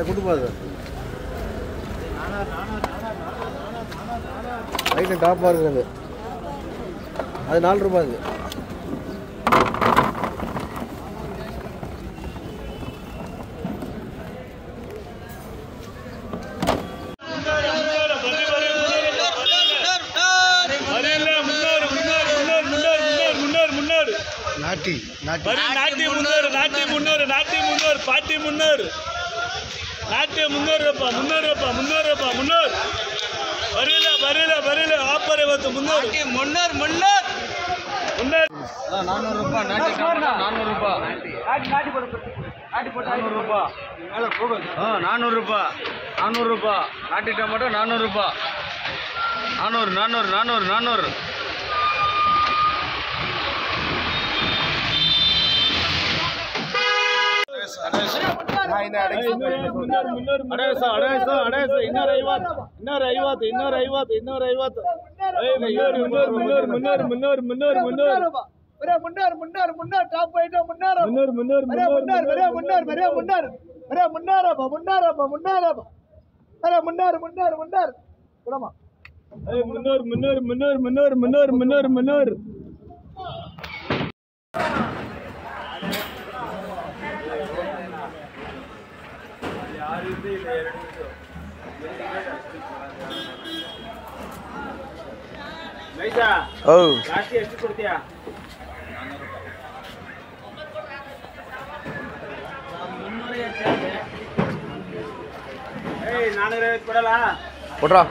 கொடுப்பாது light டாப்பாக இருக்குது அது 4 ரூபாய் இது நாட்டி நாட்டி முன்னூறு நாட்டி முன்னூறு நாட்டி முன்னூறு பாட்டி முன்னூறு நாட்டி 300 ರೂಪಾಯಿ 300 ರೂಪಾಯಿ 300 ರೂಪಾಯಿ 300 ಬರಿಲ್ಲ ಬರಿಲ್ಲ ಬರಿಲ್ಲ ಆಫರ್ ಇವತ್ತು 300 ಮುನ್ನೂರು ಮುನ್ನೂರು ಮುನ್ನೂರು 400 ರೂಪಾಯಿ ನಾಟಿ ಟೊಮೆಟೊ 400 ರೂಪಾಯಿ ನಾಟಿ ಕೊಡು ನಾಟಿ ಕೊಡು 400 ರೂಪಾಯಿ ಹಾಂ 400 ರೂಪಾಯಿ 400 ರೂಪಾಯಿ ನಾಟಿ ಟೊಮೆಟೊ 400 ರೂಪಾಯಿ 400 400 400 400 ಎಷ್ಟು ಕೊಡ್ತೀಯಾ 450 ಕೊಡಲ್ಲ ಕೊಡ್ರಾ